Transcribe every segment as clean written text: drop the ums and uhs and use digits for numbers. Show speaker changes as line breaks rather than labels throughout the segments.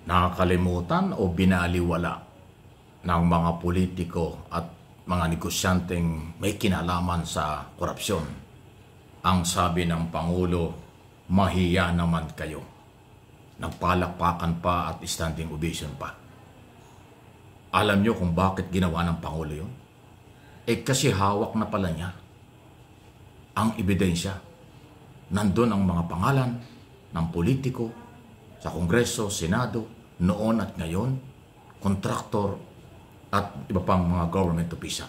nakakalimutan o binaliwala ng mga politiko at mga negosyanteng may kinalaman sa korupsyon. Ang sabi ng Pangulo, mahiya naman kayo. Nagpalakpakan pa at standing ovation pa. Alam nyo kung bakit ginawa ng Pangulo yun? Kasi hawak na pala niya ang ebidensya. Nandun ang mga pangalan ng politiko sa Kongreso, Senado, noon at ngayon, kontraktor at iba pang mga government official.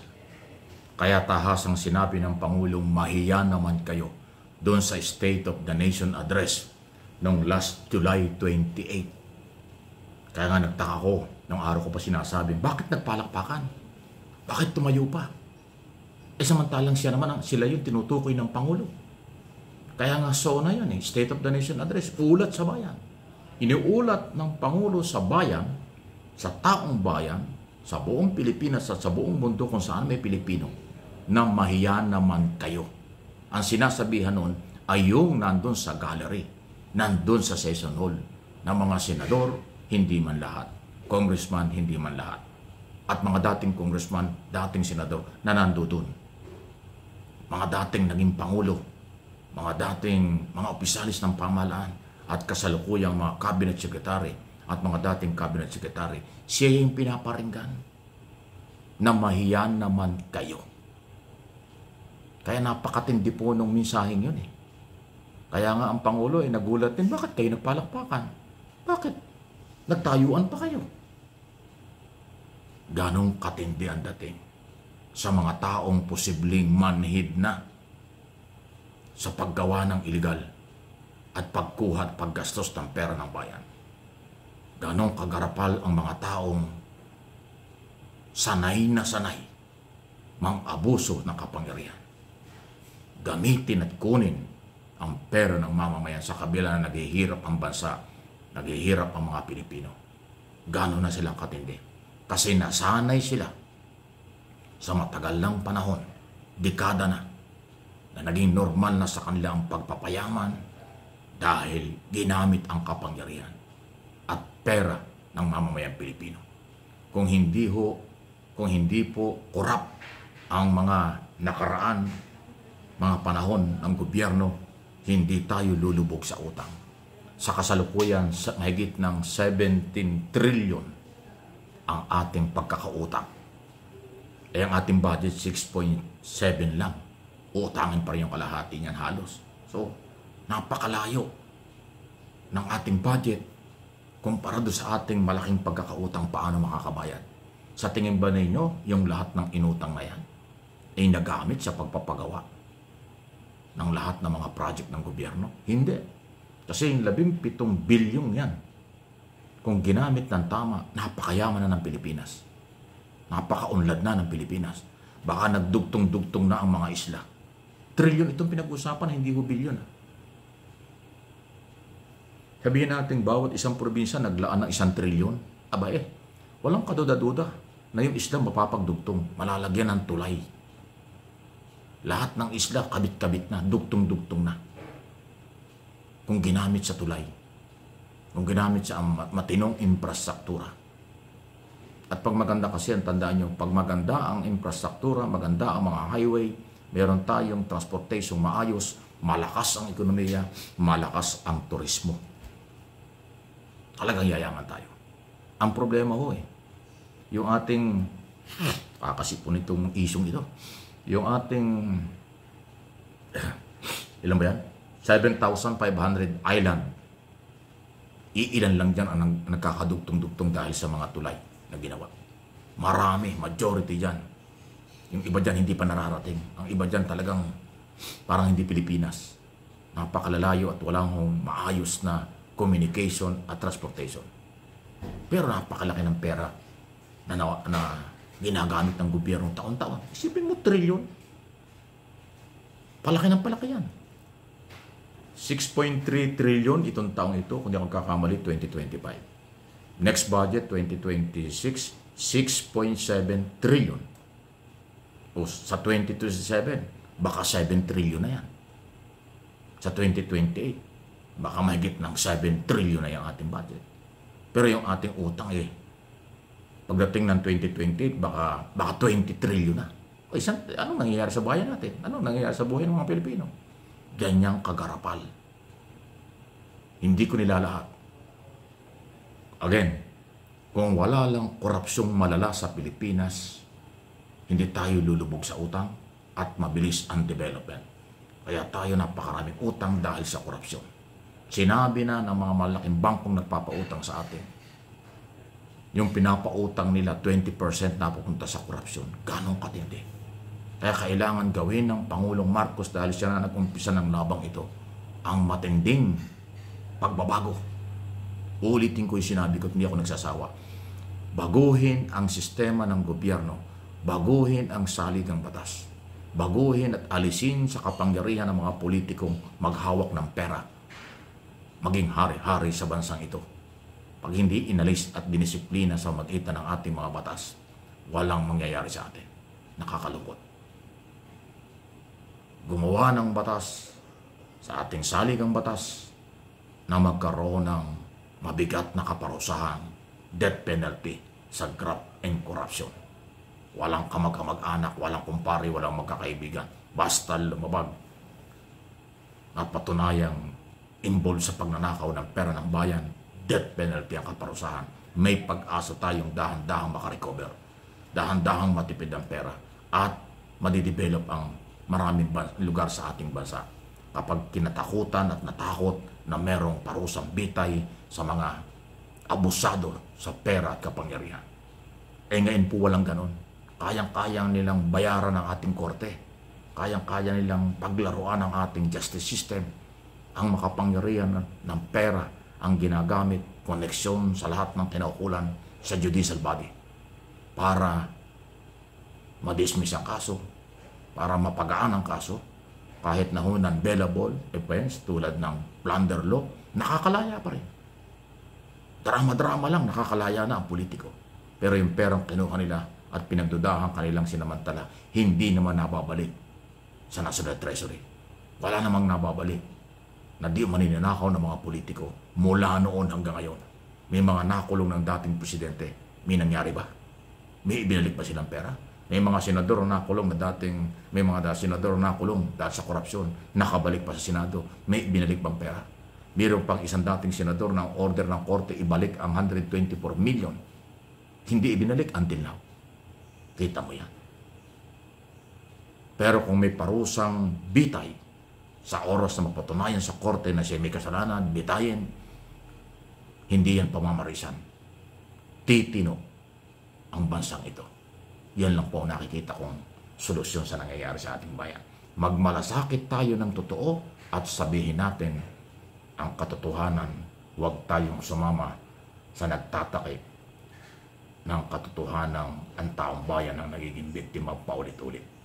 Kaya tahasang sinabi ng Pangulong, mahiya naman kayo doon sa State of the Nation Address noong last July 28. Kaya nga nagtaka ko, nung araw ko pa sinasabi, bakit nagpalakpakan? Bakit tumayo pa? Samantalang sila yung tinutukoy ng Pangulo. Kaya nga SONA yun State of the Nation Address, ulat sa bayan. Iniulat ng Pangulo sa bayan, sa taong bayan, sa buong Pilipinas at sa buong mundo kung saan may Pilipino, na mahiya naman kayo. Ang sinasabihan noon ay yung nandun sa gallery, nandun sa session hall, ng mga senador, hindi man lahat. Congressman, hindi man lahat. At mga dating congressman, dating senador, na nandoon. Mga dating naging Pangulo, mga dating mga opisyalis ng pamahalaan, at kasalukuyang mga cabinet secretary at mga dating cabinet secretary, siya yung pinaparinggan na mahiya naman kayo. Kaya napakatindi po nung mensaheng yun Kaya nga ang Pangulo nagulat din, bakit kayo nagpalakpakan? Bakit? Nagtayuan pa kayo. Ganong katindi ang dating sa mga taong posibleng manhid na sa paggawa ng iligal at pagkuha at paggastos ng pera ng bayan. Ganong kagarapal ang mga taong sanay na sanay mang-abuso ng kapangyarihan. Gamitin at kunin ang pera ng mamamayan sa kabila na naghihirap ang bansa, naghihirap ang mga Pilipino. Ganon na silang katindi. Kasi nasanay sila sa matagal ng panahon, dekada na naging normal na sa kanila ang pagpapayaman dahil ginamit ang kapangyarihan at pera ng mamamayang Pilipino. Kung hindi po korap ang mga nakaraan, mga panahon ng gobyerno, hindi tayo lulubog sa utang. Sa kasalukuyan, mahigit ng 17 trillion ang ating pagkakautang. Ang ating budget 6.7 lang. Utangin pa rin yung kalahati niyan halos. So, napakalayo ng ating budget kumpara doon sa ating malaking pagkakautang paano makakabayad. Sa tingin ba ninyo, yung lahat ng inutang na yan ay nagamit sa pagpapagawa ng lahat ng mga project ng gobyerno? Hindi. Kasi yung 17 bilyong yan, kung ginamit ng tama, napakayaman na ng Pilipinas. Napakaunlad na ng Pilipinas. Baka nagdugtong-dugtong na ang mga isla. Trilyon itong pinag-usapan, hindi ho bilyon. Sabihin natin bawat isang probinsya naglaan ng 1 trilyon. Aba walang kaduda-duda na yung isla mapapagdugtong, malalagyan ng tulay. Lahat ng isla kabit-kabit na, dugtong-dugtong na. Kung ginamit sa tulay, kung ginamit sa matinong infrastruktura. At pag maganda kasi, ang tandaan nyo, pag maganda ang infrastruktura, maganda ang mga highway, meron tayong transportation maayos, malakas ang ekonomiya, malakas ang turismo. Talagang yayaman tayo. Ang problema ho yung ating, kasi po nitong isyong ito, yung ating, ilan ba yan? 7,500 island. Iilan lang dyan ang nagkakadugtong-dugtong dahil sa mga tulay na ginawa. Marami, majority dyan. Yung iba dyan hindi pa nararating. Ang iba dyan talagang parang hindi Pilipinas. Napakalalayo at walang maayos na communication at transportation. Pero napakalaki ng pera na ginagamit ng gobyerno taon-taon. Isipin mo, trilyon. Palaki ng palaki yan. 6.3 trillion itong taong ito, kung di ako kakamali, 2025. Next budget, 2026, 6.7 trillion. O sa 2027, baka 7 trillion na yan. Sa 2028, baka mahigit ng 7 trillion na yung ating budget. Pero yung ating utang pagdating ng 2028, baka 20 trillion na. O anong nangyayari sa bayan natin? Anong nangyayari sa buhay ng mga Pilipino? Ganyang kagarapal. Hindi ko nilalahat. Again, kung wala lang korupsyong malala sa Pilipinas, hindi tayo lulubog sa utang at mabilis ang development. Kaya tayo napakaraming utang dahil sa korupsyon. Sinabi na ng mga malaking bangkong nagpapautang sa atin, yung pinapautang nila 20% na pupunta sa korupsyon. Ganong katindi. Kaya kailangan gawin ng Pangulong Marcos dahil siya na nag-umpisa ng labang ito, ang matinding pagbabago. Ulitin ko yung sinabi ko, hindi ako nagsasawa. Baguhin ang sistema ng gobyerno. Baguhin ang saligang batas. Baguhin at alisin sa kapangyarihan ng mga politikong maghawak ng pera. Maging hari-hari sa bansang ito. Pag hindi inalis at dinisiplina sa magitan ng ating mga batas, walang mangyayari sa atin. Nakakalungkot. Gumawa ng batas sa ating saligang batas na magkaroon ng mabigat na kaparusahan, death penalty sa graft and corruption. Walang kamag-anak, walang kumpare, walang magkakaibigan. Basta lumabag at patunayang involved sa pagnanakaw ng pera ng bayan, death penalty ang kaparusahan. May pag-asa tayong dahan-dahang makarecover. Dahan-dahang matipid ang pera at madidevelop ang maraming lugar sa ating bansa. Kapag kinatakutan at natakot na merong parusang bitay sa mga abusado sa pera at kapangyarihan. Ngayon po walang ganon. Kayang-kayang nilang bayaran ang ating korte. Kayang-kaya nilang paglaruan ang ating justice system. Ang makapangyarihan ng pera ang ginagamit, koneksyon sa lahat ng kinaukulan sa judicial body para ma-dismiss ang kaso, para mapagaan ang kaso, kahit na non-bailable offense tulad ng plunder law, nakakalaya pa rin. Drama-drama lang, nakakalaya na ang politiko. Pero yung perang kinuha nila at pinagdudahan kanilang sinamantala, hindi naman nababalik sa National Treasury. Wala namang nababalik na di maninanakaw ng mga politiko mula noon hanggang ngayon. May mga nakulong ng dating presidente. May nangyari ba? May ibinalik ba silang pera? May mga senador na nakulong na may mga senador na nakulong dahil sa korupsyon. Nakabalik pa sa Senado. May ibinalik bang pera? Mayroon pang isang dating senador ng order ng korte ibalik ang 124 million. Hindi ibinalik until now. Kita mo yan. Pero kung may parusang bitay sa oras na mapatunayan sa korte na siya may kasalanan, bitayin, hindi yan pamamarisan. Titino ang bansang ito. Yan lang po ang nakikita kong solusyon sa nangyayari sa ating bayan. Magmalasakit tayo ng totoo at sabihin natin ang katotohanan. Huwag tayong sumama sa nagtatakip ng katotohanan ang taong bayan ang nagiging biktima paulit-ulit.